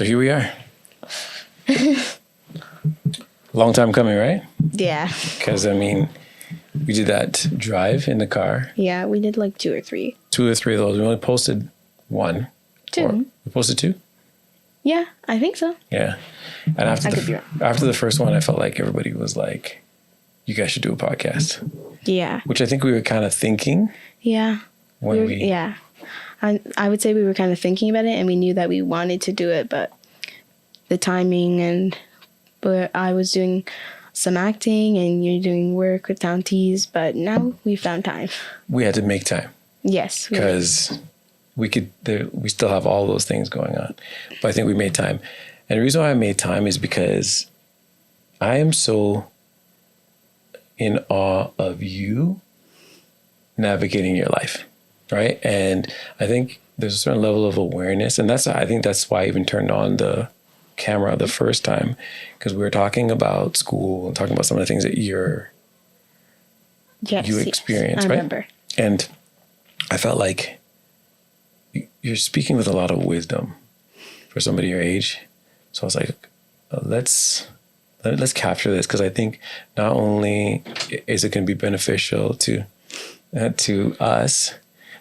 So here we are. Long time coming, right? Yeah. Because, I mean, we did that drive in the car. Yeah, we did like 2 or 3. 2 or 3 of those. We only posted 1. 2. We posted 2? Yeah, I think so. Yeah. And after the first one, I felt like everybody was like, you guys should do a podcast. Yeah. Which I think we were kind of thinking. Yeah. Yeah. I would say we were kind of thinking about it, and we knew that we wanted to do it, but the timing but I was doing some acting and you're doing work with Town Teas, but now we found time. We had to make time. Yes. Because we still have all those things going on. But I think we made time. And the reason why I made time is because I am so in awe of you navigating your life, right? And I think there's a certain level of awareness, and I think that's why I even turned on the camera the first time, because we were talking about school and talking about some of the things that you experienced, right? I remember. And I felt like you're speaking with a lot of wisdom for somebody your age. So I was like, let's capture this, because I think not only is it going to be beneficial to us.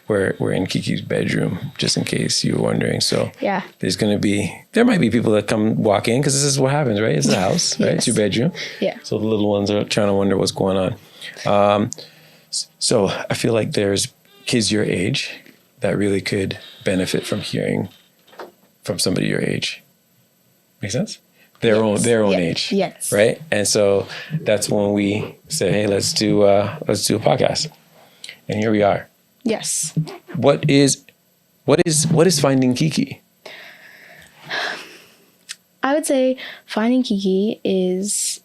We're in KeeKee's bedroom, just in case you were wondering. So yeah, there might be people that come walk in, because this is what happens, right? It's the house, right? Yes. It's your bedroom. Yeah. So the little ones are trying to wonder what's going on. So I feel like there's kids your age that really could benefit from hearing from somebody your age. Make sense? Their own age. Yes. Right? And so that's when we said, hey, let's do a podcast. And here we are. Yes. What is finding KeeKee? I would say finding KeeKee is,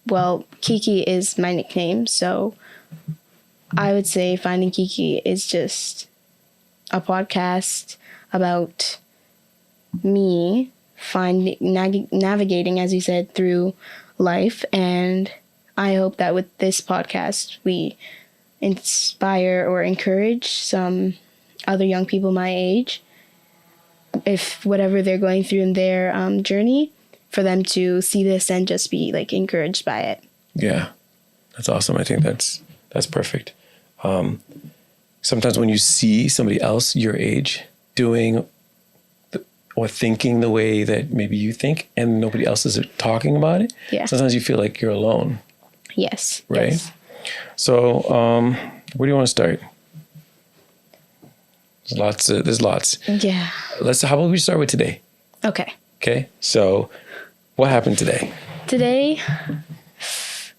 KeeKee is my nickname, so I would say finding KeeKee is just a podcast about me navigating, as you said, through life. And I hope that with this podcast, we inspire or encourage some other young people my age, if whatever they're going through in their journey, for them to see this and just be like encouraged by it. Yeah, that's awesome. I think that's perfect. Sometimes when you see somebody else your age doing or thinking the way that maybe you think, and nobody else is talking about it, sometimes you feel like you're alone. Yes. Right? Yes. So where do you want to start? There's lots. Yeah. How about we start with today? Okay. So what happened today? Today,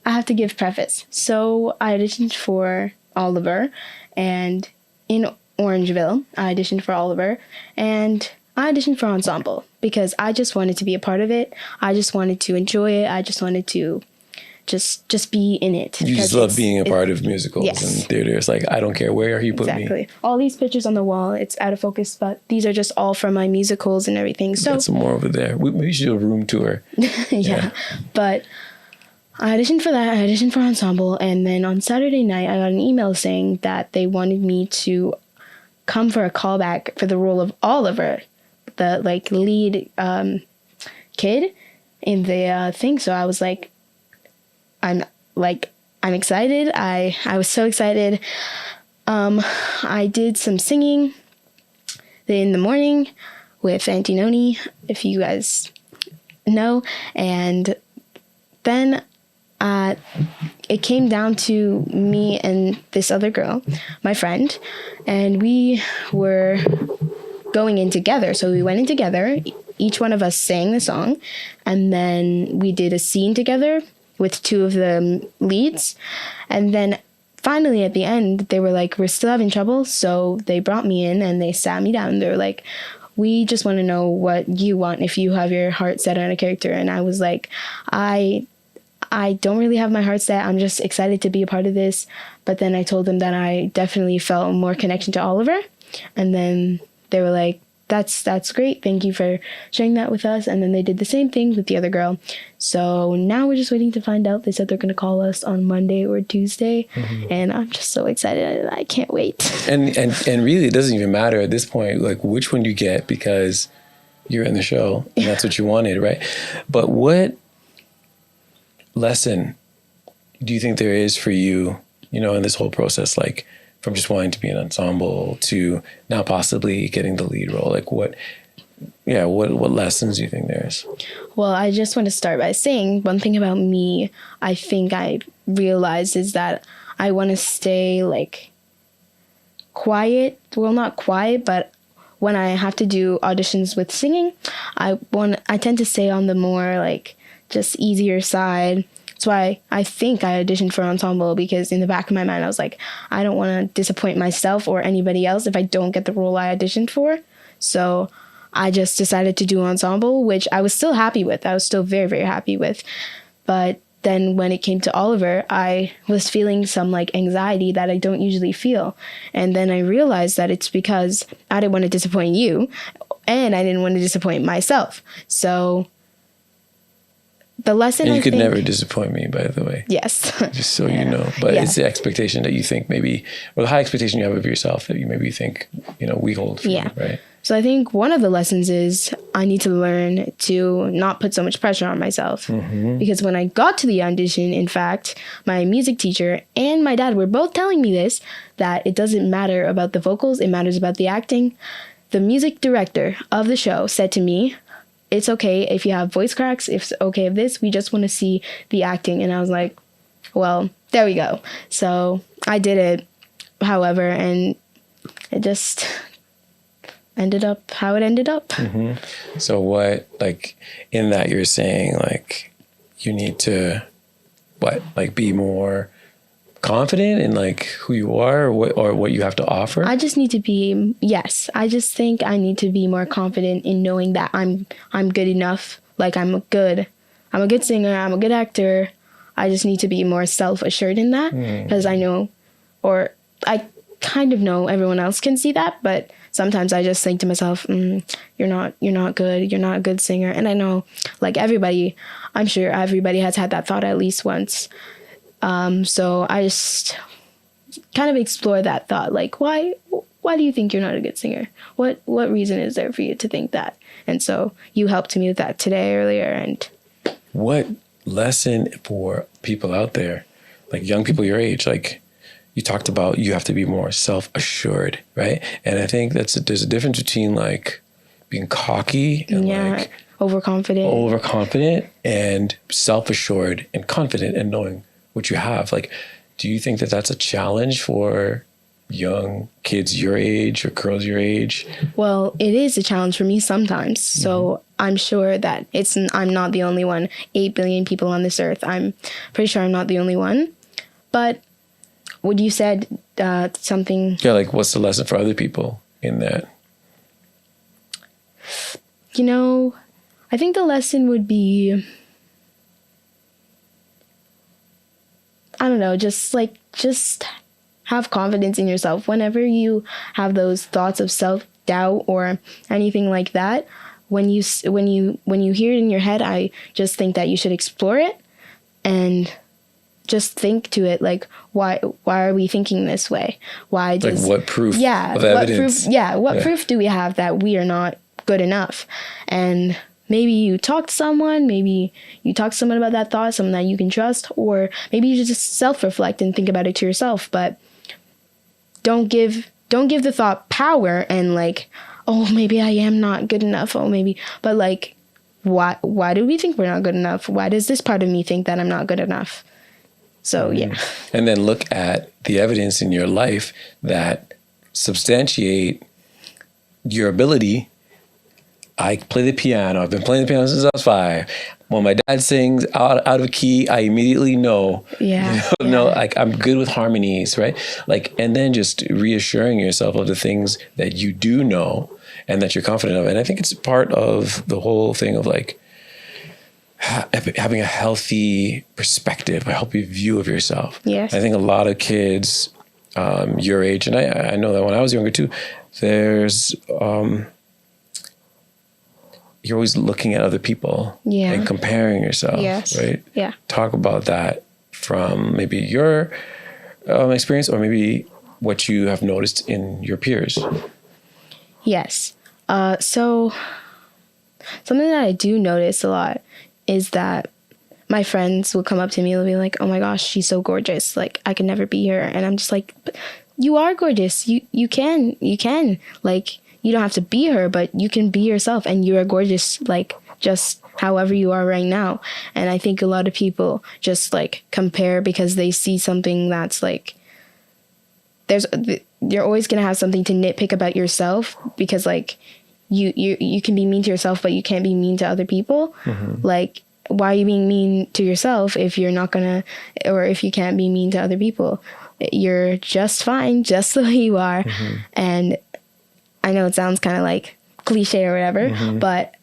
I have to give preface. So I auditioned for Oliver, and in Orangeville, I auditioned for Oliver, and I auditioned for Ensemble because I just wanted to be a part of it. I just wanted to enjoy it. I just wanted to just be in it. You just love being a part of musicals and theater. It's like, I don't care where you put me. Exactly. All these pictures on the wall, it's out of focus, but these are just all from my musicals and everything. So get some more over there. We should do a room tour. Yeah. But I auditioned for that. I auditioned for Ensemble. And then on Saturday night, I got an email saying that they wanted me to come for a callback for the role of Oliver, the lead kid in the thing. So I was like, I'm excited. I was so excited. I did some singing in the morning with Auntie Noni, if you guys know. And then it came down to me and this other girl, my friend, and we were going in together. So we went in together. Each one of us sang the song, and then we did a scene together with 2 of the leads. And then finally at the end, they were like, we're still having trouble. So they brought me in and they sat me down. They were like, we just want to know what you want, if you have your heart set on a character. And I was like, I don't really have my heart set. I'm just excited to be a part of this. But then I told them that I definitely felt more connection to Oliver. And then they were like, that's great. Thank you for sharing that with us. And then they did the same thing with the other girl. So now we're just waiting to find out. They said they're going to call us on Monday or Tuesday. Mm-hmm. And I'm just so excited. I can't wait. And really, it doesn't even matter at this point, like which one you get, because you're in the show and that's what you wanted, right? But what lesson do you think there is for you, you know, in this whole process, like from just wanting to be an ensemble to now possibly getting the lead role? Like what lessons do you think there is? Well, I just want to start by saying one thing about me I think I realized is that I want to stay like quiet. Well, not quiet, but when I have to do auditions with singing, I tend to stay on the more like just easier side. That's why I think I auditioned for ensemble, because in the back of my mind I was like, I don't want to disappoint myself or anybody else if I don't get the role I auditioned for. So I just decided to do ensemble, which I was still happy with. I was still very, very happy with. But then when it came to Oliver, I was feeling some like anxiety that I don't usually feel. And then I realized that it's because I didn't want to disappoint you and I didn't want to disappoint myself. So the lesson, and you I could think, never disappoint me, by the way. Yes. Just so you know. But Yeah. it's the expectation that you think maybe, or the high expectation you have of yourself that you maybe think, you know, we hold for you, right? So I think one of the lessons is I need to learn to not put so much pressure on myself. Because when I got to the audition, in fact, my music teacher and my dad were both telling me this, that it doesn't matter about the vocals, it matters about the acting. The music director of the show said to me, it's okay if you have voice cracks, it's okay if this, we just want to see the acting. And I was like, well, there we go. So I did it, however, and it just ended up how it ended up. So what, like in that you're saying like you need to be more confident in like who you are or what you have to offer? I just need to be, yes, I just think I need to be more confident in knowing that I'm good enough. Like I'm a good singer, I'm a good actor. I just need to be more self-assured in that, because I know, or I kind of know everyone else can see that, but sometimes I just think to myself, you're not good, you're not a good singer. And I know like I'm sure everybody has had that thought at least once. So I just kind of explore that thought, like why do you think you're not a good singer? What reason is there for you to think that? And so you helped me with that today earlier. And what lesson for people out there, like young people your age, like you talked about, you have to be more self-assured, right? And I think there's a difference between like being cocky and like overconfident and self-assured and confident and knowing what you have. Like, do you think that that's a challenge for young kids your age or girls your age? Well, it is a challenge for me sometimes. So I'm sure that I'm not the only one. 8 billion people on this earth. I'm pretty sure I'm not the only one. But what you said, something... Yeah, like what's the lesson for other people in that? You know, I think the lesson would be... I don't know, just have confidence in yourself. Whenever you have those thoughts of self-doubt or anything like that, when you hear it in your head, I just think that you should explore it and just think to it, like, why are we thinking this way? Why does... Like what proof of evidence? What Yeah. proof do we have that we are not good enough? And maybe you talk to someone, about that thought, someone that you can trust, or maybe you just self-reflect and think about it to yourself, but don't give the thought power and like, oh, maybe I am not good enough. Oh, maybe, but like, why do we think we're not good enough? Why does this part of me think that I'm not good enough? So, yeah. And then look at the evidence in your life that substantiate your ability. I play the piano. I've been playing the piano since I was 5. When my dad sings out of key, I immediately know. Like I'm good with harmonies, right? Like, and then just reassuring yourself of the things that you do know and that you're confident of. And I think it's part of the whole thing of like having a healthy perspective, a healthy view of yourself. Yes. I think a lot of kids your age, and I know that when I was younger too, there's you're always looking at other people and comparing yourself, right? Yeah. Talk about that from maybe your experience or maybe what you have noticed in your peers. Yes. So something that I do notice a lot is that my friends will come up to me and they'll be like, oh my gosh, she's so gorgeous. Like, I could never be her. And I'm just like, but you are gorgeous. You can. Like, you don't have to be her, but you can be yourself. And you are gorgeous, like, just however you are right now. And I think a lot of people just, like, compare because they see something that's, like, you're always going to have something to nitpick about yourself because, like, you can be mean to yourself, but you can't be mean to other people. Mm-hmm. Like, why are you being mean to yourself if you're not gonna, or if you can't be mean to other people? You're just fine, just the way you are. Mm-hmm. And I know it sounds kind of like cliche or whatever, mm-hmm. but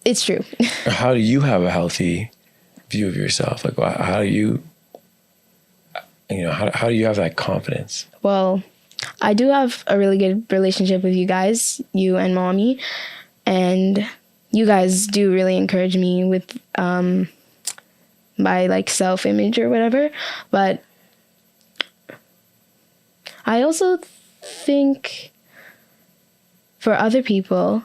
it's true. How do you have a healthy view of yourself? Like, how do you, how do you have that confidence? Well, I do have a really good relationship with you guys, you and mommy, and you guys do really encourage me with my, like, self-image or whatever. But I also think for other people,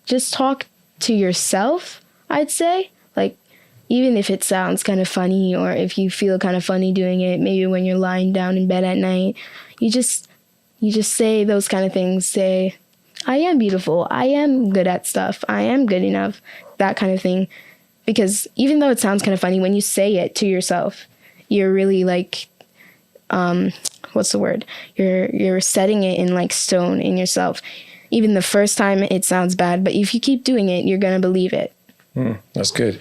just talk to yourself, I'd say. Like, even if it sounds kind of funny or if you feel kind of funny doing it, maybe when you're lying down in bed at night, you just say those kind of things. Say, I am beautiful. I am good at stuff. I am good enough. That kind of thing. Because even though it sounds kind of funny, when you say it to yourself, you're really, like, what's the word? You're setting it in, like, stone in yourself. Even the first time it sounds bad, but if you keep doing it, you're going to believe it. That's good.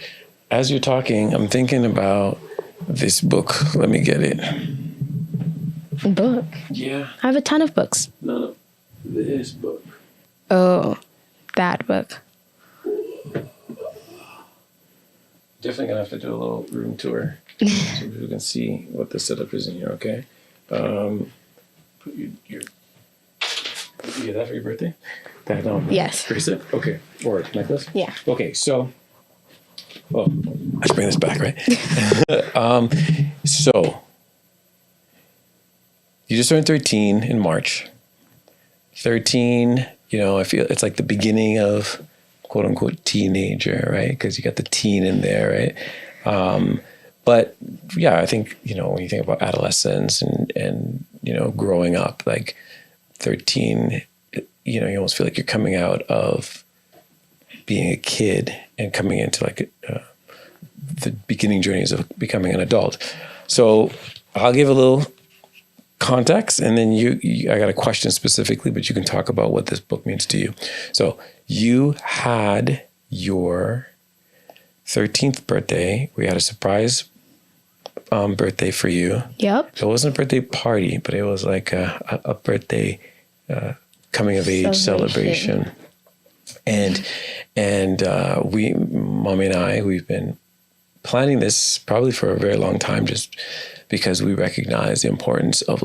As you're talking, I'm thinking about this book. Let me get it. Book? Yeah. I have a ton of books. No, this book. Oh, that book. Definitely gonna have to do a little room tour so people can see what the setup is in here. Okay. Put your is that for your birthday? Yes. Bracelet. Okay. Or necklace. Yeah. Okay. So. Oh, I should bring this back, right? So you just turned 13 in March. 13. I feel it's like the beginning of quote unquote teenager, right? Because you got the teen in there, right? But yeah, I think, when you think about adolescence and growing up, like 13, you almost feel like you're coming out of being a kid and coming into like the beginning journeys of becoming an adult. So I'll give a little context, and then I got a question specifically, but you can talk about what this book means to you. So you had your 13th birthday. We had a surprise birthday for you. Yep. It wasn't a birthday party, but it was like a birthday coming of age celebration. And Mommy and I, we've been planning this probably for a very long time, just because we recognize the importance of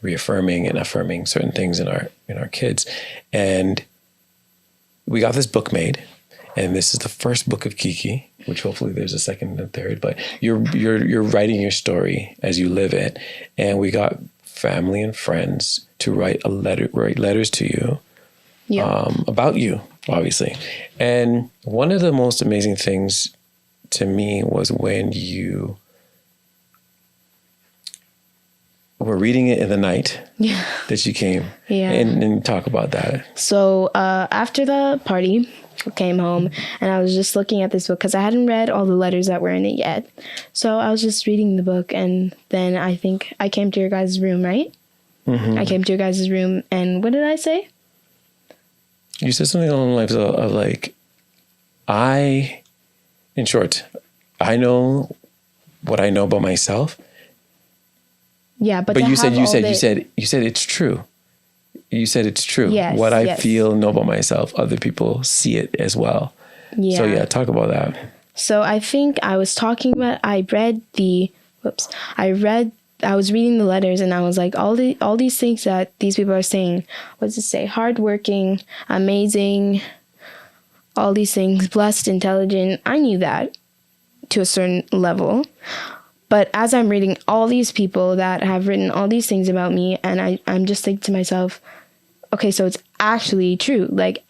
reaffirming and affirming certain things in our kids. And we got this book made, and this is the first book of KeeKee, which hopefully there's a second and third, but you're writing your story as you live it. And we got family and friends to write letters to you. Yeah. About you, obviously. And one of the most amazing things to me was when you were reading it in the night that you came. Yeah. And talk about that. So after the party, I came home and I was just looking at this book because I hadn't read all the letters that were in it yet. So I was just reading the book, and then I think I came to your guys' room, right? Mm-hmm. I came to your guys' room, and what did I say? You said something along the lines of like, in short, I know what I know about myself. Yeah, but you said it's true. You said it's true. Yes, what I feel, know about myself, other people see it as well. Yeah. So talk about that. So I think I was talking about, I was reading the letters, and I was like, all these things that these people are saying, what does it say? Hardworking, amazing, all these things, blessed, intelligent. I knew that to a certain level. But as I'm reading all these people that have written all these things about me, and I'm just thinking to myself, okay, so it's actually true. Like,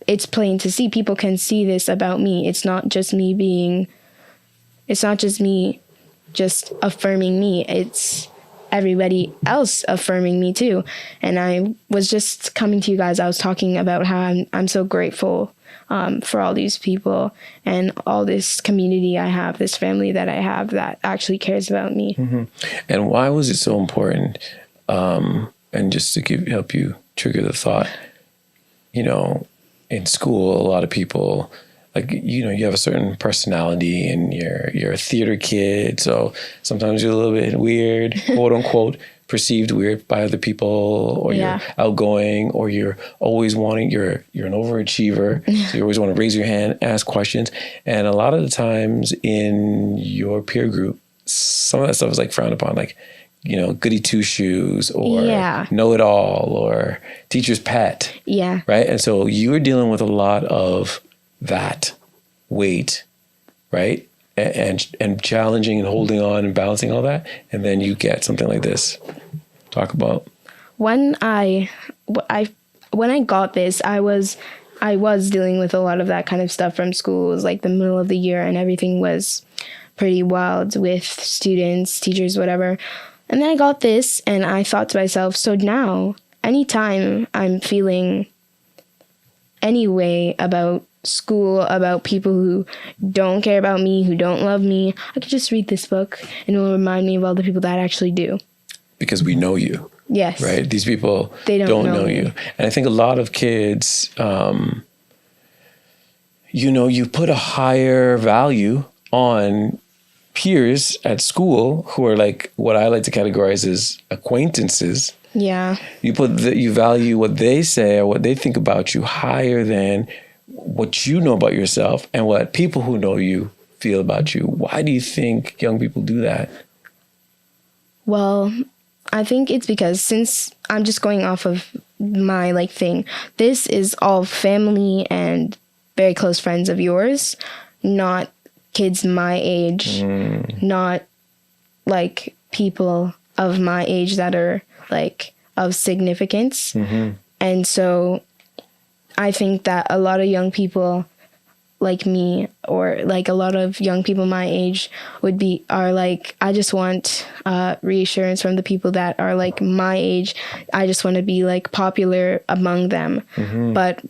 it's plain to see. People can see this about me. It's not just me just affirming me. It's everybody else affirming me too. And I was just coming to you guys. I was talking about how I'm so grateful for all these people and all this community I have, this family that I have that actually cares about me. Mm-hmm. And why was it so important? And just to help you trigger the thought, you know, in school, a lot of people, like, you know, you have a certain personality and you're a theater kid. So sometimes you're a little bit weird, quote unquote, perceived weird by other people, or you're outgoing, or you're always wanting, you're an overachiever. So you always want to raise your hand, ask questions. And a lot of the times in your peer group, some of that stuff is like frowned upon, like, you know, goody two shoes, or know it all, or teacher's pet. Yeah. Right. And so you were dealing with a lot of that weight, right? And challenging and holding on and balancing all that. And then you get something like this. Talk about. When I got this, I was dealing with a lot of that kind of stuff from school. It was like the middle of the year and everything was pretty wild with students, teachers, whatever. And then I got this and I thought to myself, so now anytime I'm feeling any way about school, about people who don't care about me, who don't love me, I could just read this book and it will remind me of all the people that actually do. Because we know you. Yes. Right? These people they don't know you. And I think a lot of kids, you know, you put a higher value on peers at school who are like what I like to categorize as acquaintances. Yeah. You value what they say or what they think about you higher than what you know about yourself and what people who know you feel about you. Why do you think young people do that? Well, I think it's because, since I'm just going off of my like thing, this is all family and very close friends of yours, not kids my age, not like people of my age that are like of significance. And so I think that a lot of young people like me, or like a lot of young people my age are like, I just want reassurance from the people that are like my age. I just want to be like popular among them. But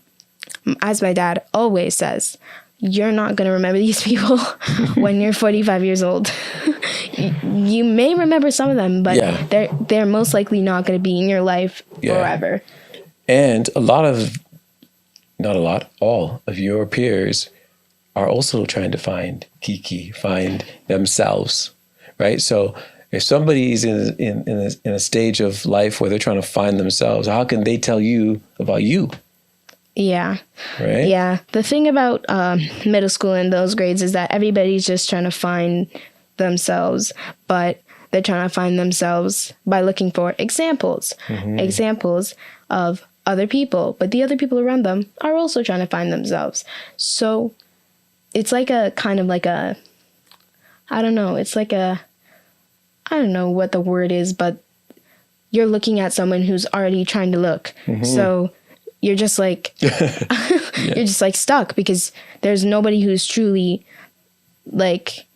as my dad always says, you're not going to remember these people when you're 45 years old. You may remember some of them, but they're most likely not going to be in your life forever. And all of your peers are also trying to find KeeKee, find themselves, right? So if somebody's in a stage of life where they're trying to find themselves, how can they tell you about you? Yeah. Right? Yeah. The thing about middle school and those grades is that everybody's just trying to find themselves, but they're trying to find themselves by looking for examples of other people, but the other people around them are also trying to find themselves. So it's like a kind of like a, I don't know what the word is, but you're looking at someone who's already trying to look. So you're just like, you're just like stuck, because there's nobody who's truly like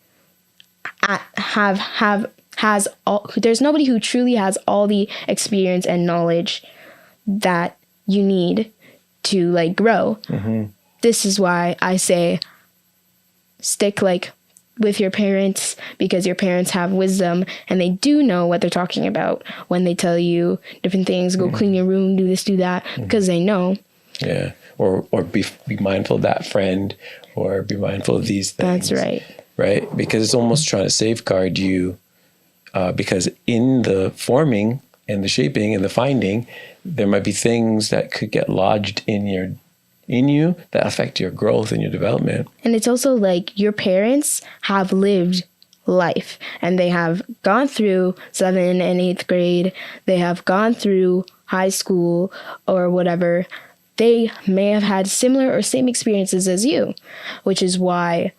there's nobody who truly has all the experience and knowledge that you need to like grow. This is why I say stick like with your parents, because your parents have wisdom and they do know what they're talking about when they tell you different things. Go clean your room, do this, do that, because they know. Yeah. Or be mindful of that friend, or be mindful of these things. That's right. Right? Because it's almost trying to safeguard you, because in the forming and the shaping and the finding, there might be things that could get lodged in you that affect your growth and your development. And it's also like your parents have lived life and they have gone through 7th and 8th grade. They have gone through high school or whatever. They may have had similar or same experiences as you, which is why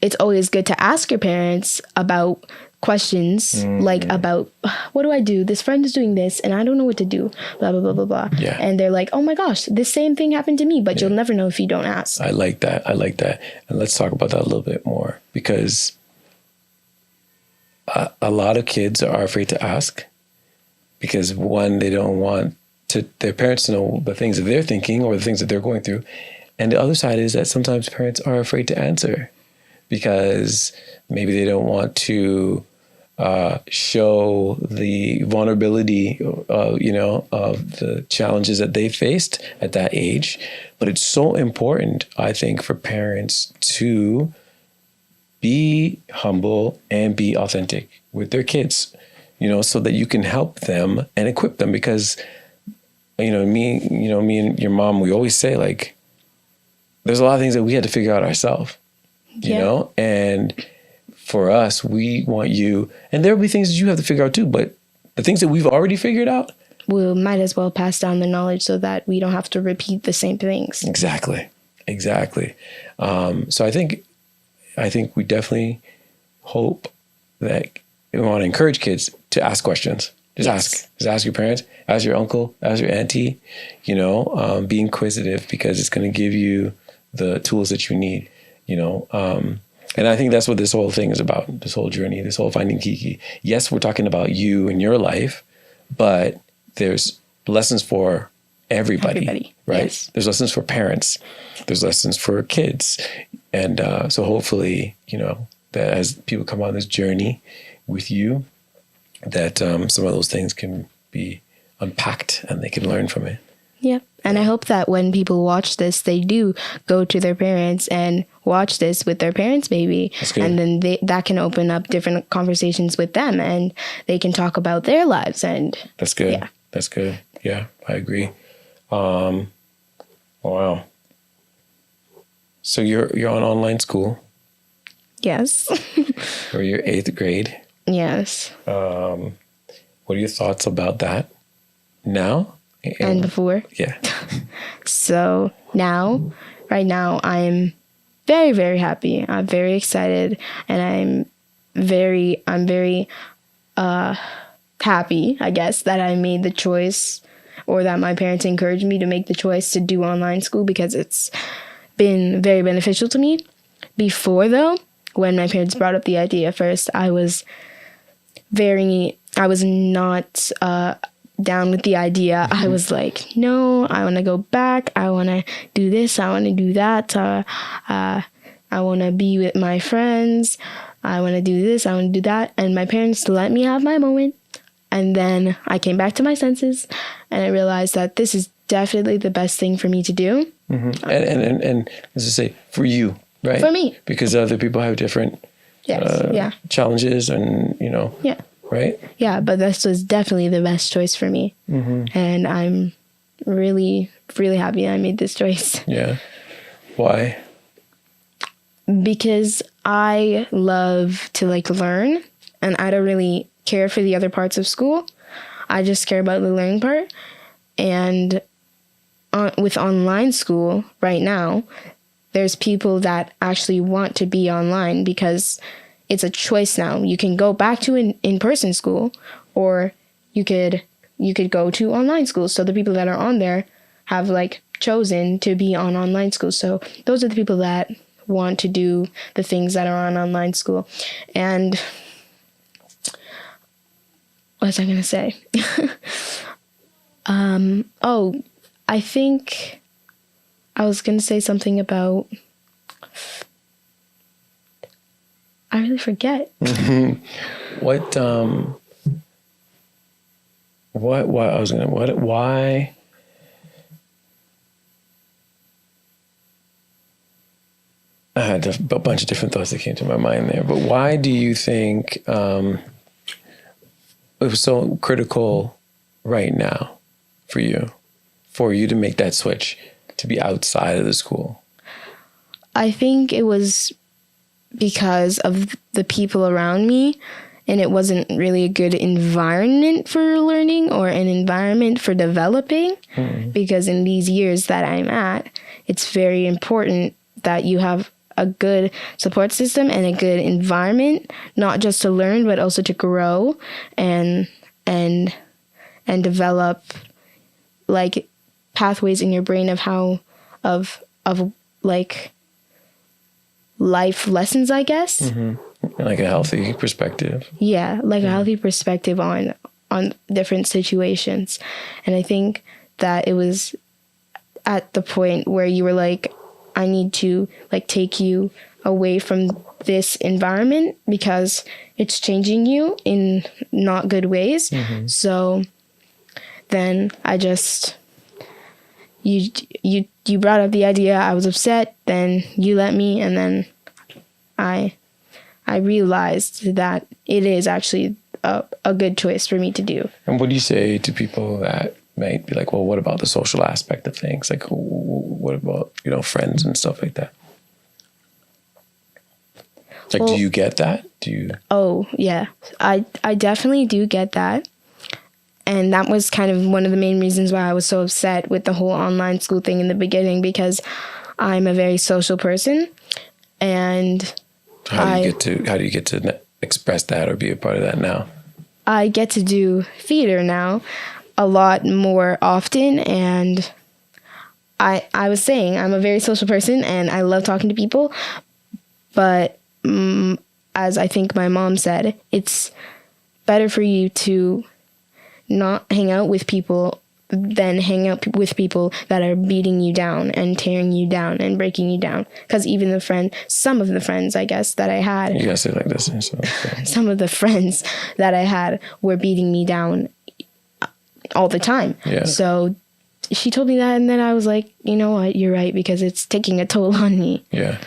it's always good to ask your parents about questions like about what do I do? This friend is doing this and I don't know what to do. Blah blah blah blah blah. Yeah. And they're like, oh my gosh, this same thing happened to me, but you'll never know if you don't ask. I like that. And let's talk about that a little bit more, because a lot of kids are afraid to ask because, one, they don't want their parents to know the things that they're thinking or the things that they're going through. And the other side is that sometimes parents are afraid to answer because maybe they don't want to show the vulnerability, of the challenges that they faced at that age. But it's so important, I think, for parents to be humble and be authentic with their kids, so that you can help them and equip them. Because, me and your mom, we always say, like, there's a lot of things that we had to figure out ourselves, and for us, we want you, and there'll be things that you have to figure out too, but the things that we've already figured out, we might as well pass down the knowledge so that we don't have to repeat the same things. Exactly. So I think we definitely hope that we want to encourage kids to ask questions. Just ask your parents, ask your uncle, ask your auntie, be inquisitive, because it's going to give you the tools that you need, And I think that's what this whole thing is about, this whole journey, this whole Finding KeeKee. Yes, we're talking about you and your life, but there's lessons for everybody. Right? Yes. There's lessons for parents. There's lessons for kids. And so hopefully, that as people come on this journey with you, that some of those things can be unpacked and they can learn from it. Yeah. And I hope that when people watch this, they do go to their parents and watch this with their parents, maybe. And then that can open up different conversations with them, and they can talk about their lives. And that's good. Yeah. That's good. Yeah, I agree. Wow. So you're on online school. Yes. Or you're 8th grade. Yes. What are your thoughts about that now? And before? Yeah. So right now, I'm very, very happy. I'm very excited, and I'm very happy, I guess, that I made the choice, or that my parents encouraged me to make the choice to do online school, because it's been very beneficial to me. Before, though, when my parents brought up the idea first, I was not down with the idea. I was like, no, I want to go back. I want to do this. I want to do that. I want to be with my friends. I want to do this. I want to do that. And my parents let me have my moment. And then I came back to my senses, and I realized that this is definitely the best thing for me to do. Mm-hmm. And let's just say, for you, right? For me. Because other people have different challenges and, Yeah. Right? Yeah, but this was definitely the best choice for me. Mm-hmm. And I'm really, really happy I made this choice. Yeah. Why? Because I love to learn, and I don't really care for the other parts of school. I just care about the learning part. And with online school right now, there's people that actually want to be online because it's a choice now. You can go back to an in-person school, or you could go to online school. So the people that are on there have chosen to be on online school. So those are the people that want to do the things that are on online school. And what was I going to say? I think I was going to say something about... I really forget. Why I had a bunch of different thoughts that came to my mind there, but why do you think it was so critical right now for you to make that switch, to be outside of the school? I think it was because of the people around me, and it wasn't really a good environment for learning or an environment for developing. Because in these years that I'm at, it's very important that you have a good support system and a good environment, not just to learn but also to grow and develop like pathways in your brain of how of like life lessons, I guess. Like a healthy perspective. Yeah, like a healthy perspective on different situations. And I think that it was at the point where you were like, I need to like take you away from this environment because it's changing you in not good ways. So then I just you brought up the idea. I was upset, then you let me, and then I realized that it is actually a good choice for me to do. And what do you say to people that might be like, well, what about the social aspect of things? Like, what about, friends and stuff like that? Like, well, do you get that? Oh, yeah. I definitely do get that. And that was kind of one of the main reasons why I was so upset with the whole online school thing in the beginning, because I'm a very social person. And how do you get to express that or be a part of that now? I get to do theater now a lot more often, and I was saying I'm a very social person and I love talking to people, but as I think my mom said, it's better for you to not hang out with people than hang out with people that are beating you down and tearing you down and breaking you down. Because even some of the friends, I guess, that I had... You gotta say it like this. So, some of the friends that I had were beating me down all the time. Yeah. So she told me that, and then I was like, you know what, you're right, because it's taking a toll on me. Yeah.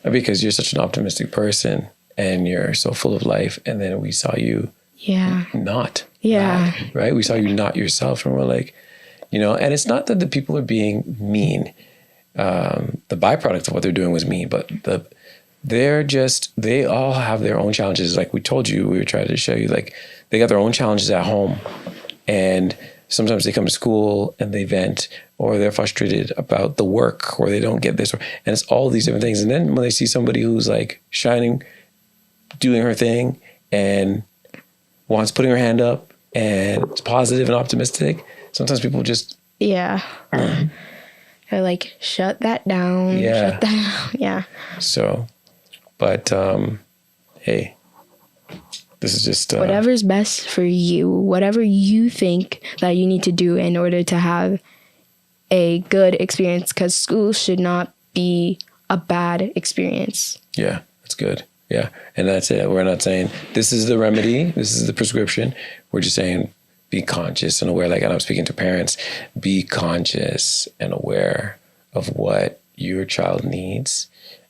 Because you're such an optimistic person and you're so full of life, and then we saw you not. Yeah. That, right? We saw you not yourself, and we're like, and it's not that the people are being mean. The byproduct of what they're doing was mean, but they all have their own challenges. Like we told you, we were trying to show you, like they got their own challenges at home, and sometimes they come to school and they vent, or they're frustrated about the work, or they don't get this, and it's all these different things. And then when they see somebody who's like shining, doing her thing, and putting her hand up, and it's positive and optimistic, sometimes people just... Yeah. They're like, shut that down. Yeah. Shut that down. Yeah. So, but, hey, this is just... whatever's best for you, whatever you think that you need to do in order to have a good experience, because school should not be a bad experience. Yeah, that's good. Yeah. And that's it. We're not saying this is the remedy, this is the prescription. We're just saying be conscious and aware. Like, and I'm speaking to parents, be conscious and aware of what your child needs.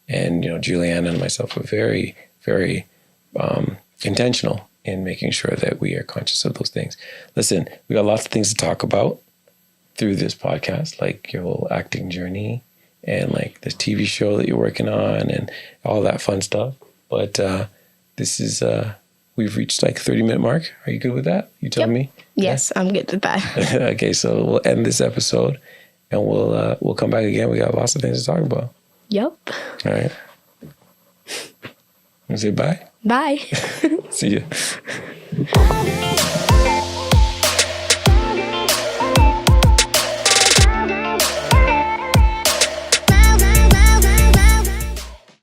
And, Juliana and myself are very, very intentional in making sure that we are conscious of those things. Listen, we got lots of things to talk about through this podcast, like your whole acting journey and like this TV show that you're working on and all that fun stuff. But this is, we've reached like 30-minute mark. Are you good with that? You tell me? Yes, I'm good with that. Okay, so we'll end this episode and we'll come back again. We got lots of things to talk about. Yep. All right. You say bye? Bye. See you.